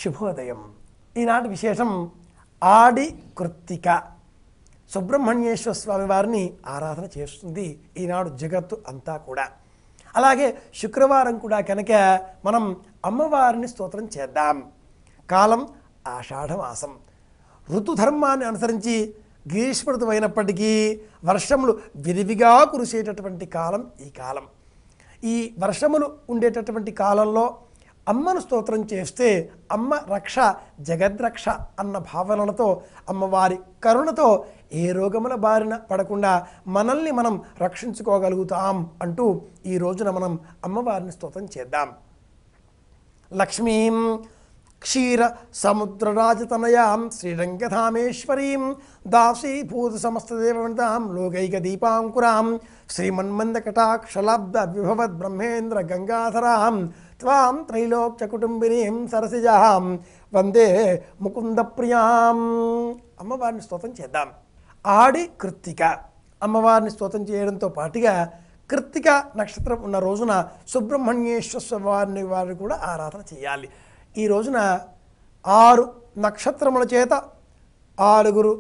శుభోదయం. ఈనాటి విశేషం ఆడి కృత్తిక. సుబ్రహ్మణ్యేశ్వర స్వామి వారిని ఆరాధన చేస్తుంది ఈనాడు జగత్తు అంతా కూడా. అలాగే శుక్రవారం కూడా కనుక మనం అమ్మవారిని స్తోత్రం చేద్దాం. కాలం ఆషాఢమాసం. ఋతుధర్మాన్ని అనుసరించి గ్రీష్మ ఋతువు అయినప్పటికీ వర్షములు విరివిగా కురిసేటటువంటి కాలం ఈ కాలం. ఈ వర్షములు ఉండేటటువంటి కాలంలో అమ్మను స్తోత్రం చేస్తే అమ్మ రక్ష జగద్రక్ష అన్న భావనలతో అమ్మవారి కరుణతో ఏ రోగముల బారిన పడకుండా మనల్ని మనం రక్షించుకోగలుగుతాం అంటూ ఈ రోజున మనం అమ్మవారిని స్తోత్రం చేద్దాం. లక్ష్మీం క్షీర సముద్రరాజతనయాం శ్రీరంగధామేశ్వరీం దాసీభూత సమస్తదేవతాం లోకైక దీపాంకురాం శ్రీమన్మందకటాక్షలాబ్ద విభవద్ బ్రహ్మేంద్ర గంగాధరాం త్వాం త్రైలోక్య కుటుంబినీం సరసిజాం వందే ముకుంద ప్రియాం. అమ్మవారిని స్తోత్రం చేద్దాం. ఆడి కృత్తిక. అమ్మవారిని స్తోత్రం చేయడంతో పాటుగా కృత్తిక నక్షత్రం ఉన్న రోజున సుబ్రహ్మణ్యేశ్వర వారిని కూడా ఆరాధన చేయాలి. ఈ రోజున 6 నక్షత్రముల చేత 6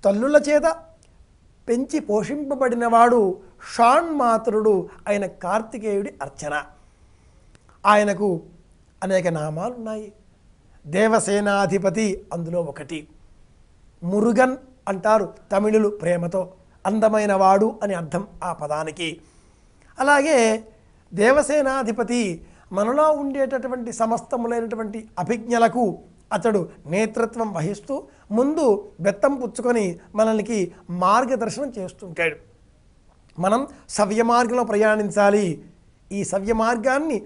తల్లుల చేత పెంచి పోషింపబడినవాడు షాణ్మాతరుడు అయిన కార్తికేయుడి అర్చన. ఆయనకు అనేక నామాలు ఉన్నాయి. దేవసేనాధిపతి అందులో ఒకటి. మురుగన్ అంటారు తమిళులు ప్రేమతో. అందమైన వాడు అని అర్థం ఆ పదానికి. అలాగే దేవసేనాధిపతి మనలో ఉండేటటువంటి సమస్తములైనటువంటి అభిజ్ఞలకు అతడు నేతృత్వం వహిస్తూ ముందు బెత్తం పుచ్చుకొని మనల్ని మార్గదర్శనం చేస్తుంటాడు. మనం సవ్య మార్గంలో ప్రయాణించాలి. ఈ సవ్య మార్గాన్ని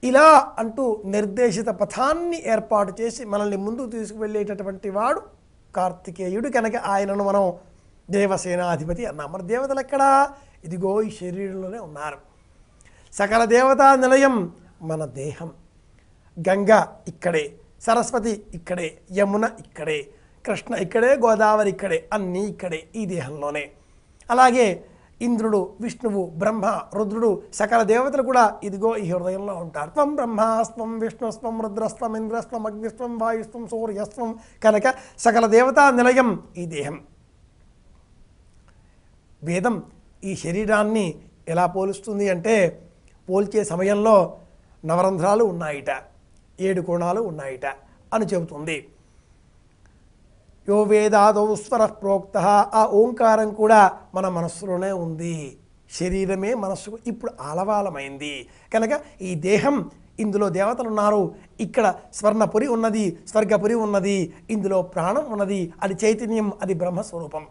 ఇలా అంటూ నిర్దేశిత పథాన్ని ఏర్పాటు చేసి మనల్ని ముందుకు తీసుకువెళ్ళేటటువంటి వాడు కార్తికేయుడు కనుక ఆయనను మనం దేవసేనాధిపతి అన్నాం. మన దేవతలు ఎక్కడా? ఇదిగో ఈ శరీరంలోనే ఉన్నారు. సకల దేవతా నిలయం మన దేహం. గంగ ఇక్కడే, సరస్వతి ఇక్కడే, యమున ఇక్కడే, కృష్ణ ఇక్కడే, గోదావరి ఇక్కడే, అన్నీ ఇక్కడే ఈ దేహంలోనే. అలాగే ఇంద్రుడు, విష్ణువు, బ్రహ్మ, రుద్రుడు సకల దేవతలు కూడా ఇదిగో ఈ హృదయంలో ఉంటారు. త్వం బ్రహ్మాస్త్వం విష్ణుస్త్వం రుద్రస్త్వం ఇంద్రస్త్వం అగ్నిస్త్వం వాయుస్త్వం సూర్యస్త్వం కనుక సకల దేవతా నిలయం ఈ దేహం. వేదం ఈ శరీరాన్ని ఎలా పోలుస్తుంది అంటే పోల్చే సమయంలో నవరంధ్రాలు ఉన్నాయిట, 7 కోణాలు ఉన్నాయిట అని చెబుతుంది. యో వేదాదో స్వర ప్రోక్త. ఆ ఓంకారం కూడా మన మనస్సులోనే ఉంది. శరీరమే మనస్సుకు ఇప్పుడు ఆలవాలమైంది కనుక ఈ దేహం, ఇందులో దేవతలు ఉన్నారు. ఇక్కడ స్వర్ణపురి ఉన్నది, స్వర్గపురి ఉన్నది, ఇందులో ప్రాణం ఉన్నది. అది చైతన్యం, అది బ్రహ్మస్వరూపం.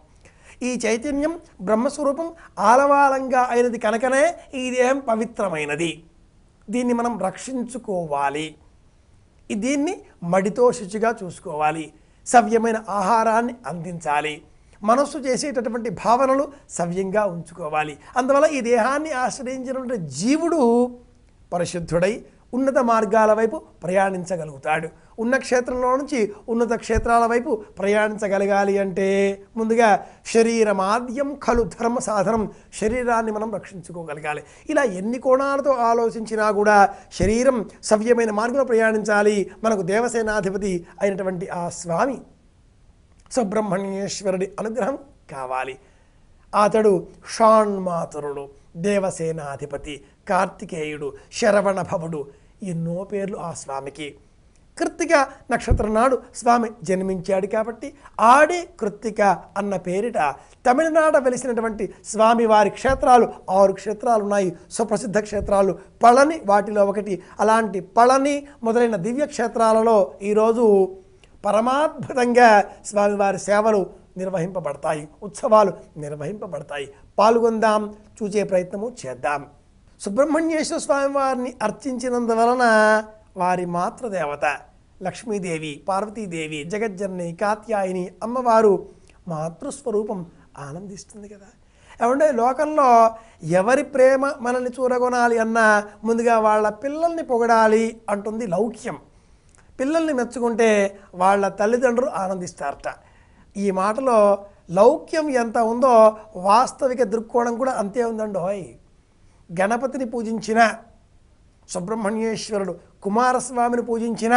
ఈ చైతన్యం బ్రహ్మస్వరూపం ఆలవాలంగా అయినది కనుకనే ఈ దేహం పవిత్రమైనది. దీన్ని మనం రక్షించుకోవాలి. దీన్ని మడితో శుచిగా చూసుకోవాలి. సవ్యమైన ఆహారాన్ని అందించాలి. మనస్సు చేసేటటువంటి భావనలు సవ్యంగా ఉంచుకోవాలి. అందువల్ల ఈ దేహాన్ని ఆశ్రయించినటువంటి జీవుడు పరిశుద్ధుడై ఉన్నత మార్గాల వైపు ప్రయాణించగలుగుతాడు. ఉన్న క్షేత్రంలో నుంచి ఉన్నత క్షేత్రాల వైపు ప్రయాణించగలగాలి అంటే ముందుగా శరీరమాద్యం ఖలు ధర్మ సాధనం. శరీరాన్ని మనం రక్షించుకోగలగాలి. ఇలా ఎన్ని కోణాలతో ఆలోచించినా కూడా శరీరం సవ్యమైన మార్గంలో ప్రయాణించాలి. మనకు దేవసేనాధిపతి అయినటువంటి ఆ స్వామి సుబ్రహ్మణ్యేశ్వరుడి అనుగ్రహం కావాలి. అతడు షాణ్మాతరుడు, దేవసేనాధిపతి, కార్తికేయుడు, శరవణభవుడు, ఎన్నో పేర్లు ఆ స్వామికి. కృత్తిక నక్షత్రం నాడు స్వామి జన్మించాడు కాబట్టి ఆడి కృత్తిక అన్న పేరిట తమిళనాడు వెలిసినటువంటి స్వామివారి క్షేత్రాలు 6 క్షేత్రాలు ఉన్నాయి. సుప్రసిద్ధ క్షేత్రాలు పళని వాటిలో ఒకటి. అలాంటి పళని మొదలైన దివ్య క్షేత్రాలలో ఈరోజు పరమాద్భుతంగా స్వామివారి సేవలు నిర్వహింపబడతాయి, ఉత్సవాలు నిర్వహింపబడతాయి. పాల్గొందాం, చూసే ప్రయత్నము చేద్దాం. సుబ్రహ్మణ్యేశ్వర స్వామి వారిని అర్చించినందువలన వారి మాతృదేవత లక్ష్మీదేవి, పార్వతీదేవి, జగజ్జనని, కాత్యాయిని అమ్మవారు మాతృస్వరూపం ఆనందిస్తుంది కదా. ఏమంటే లోకంలో ఎవరి ప్రేమ మనల్ని చూరగొనాలి అన్నా ముందుగా వాళ్ళ పిల్లల్ని పొగడాలి అంటుంది లౌక్యం. పిల్లల్ని మెచ్చుకుంటే వాళ్ళ తల్లిదండ్రులు ఆనందిస్తారట. ఈ మాటలో లౌక్యం ఎంత ఉందో వాస్తవిక దృక్కోణం కూడా అంతే ఉందండోయ్. గణపతిని పూజించిన, సుబ్రహ్మణ్యేశ్వరుడు కుమారస్వామిని పూజించిన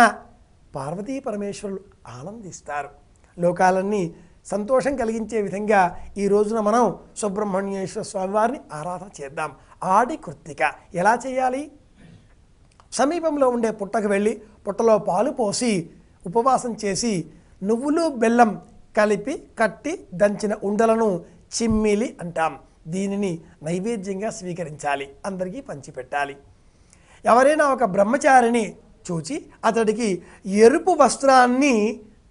పార్వతీ పరమేశ్వరులు ఆనందిస్తారు. లోకాలన్నీ సంతోషం కలిగించే విధంగా ఈ రోజున మనం సుబ్రహ్మణ్యేశ్వర స్వామివారిని ఆరాధన చేద్దాం. ఆడి కృత్తిక ఎలా చేయాలి? సమీపంలో ఉండే పుట్టకు వెళ్ళి పుట్టలో పాలు పోసి ఉపవాసం చేసి నువ్వులు బెల్లం కలిపి కట్టి దంచిన ఉండలను చిమ్మిలి అంటాం. దీనిని నైవేద్యంగా స్వీకరించాలి, అందరికీ పంచిపెట్టాలి. ఎవరైనా ఒక బ్రహ్మచారిని చూచి అతడికి ఎరుపు వస్త్రాన్ని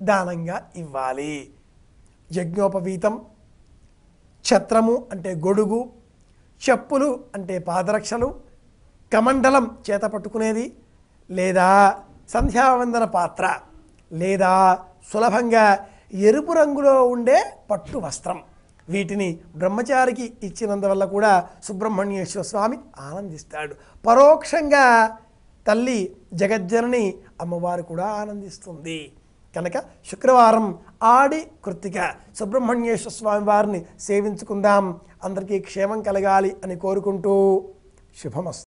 దానంగా ఇవ్వాలి. యజ్ఞోపవీతం, ఛత్రము అంటే గొడుగు, చెప్పులు అంటే పాదరక్షలు, కమండలం చేత పట్టుకునేది, లేదా సంధ్యావందన పాత్ర, లేదా సులభంగా ఎరుపు రంగులో ఉండే పట్టు వస్త్రం, వీటిని బ్రహ్మచారికి ఇచ్చినందువల్ల కూడా సుబ్రహ్మణ్యేశ్వర స్వామి ఆనందిస్తాడు. పరోక్షంగా తల్లి జగజ్జనని అమ్మవారు కూడా ఆనందిస్తుంది. కనుక శుక్రవారం ఆడి కృత్తిక సుబ్రహ్మణ్యేశ్వర స్వామి వారిని సేవించుకుందాం. అందరికీ క్షేమం కలగాలి అని కోరుకుంటూ శుభమస్తు.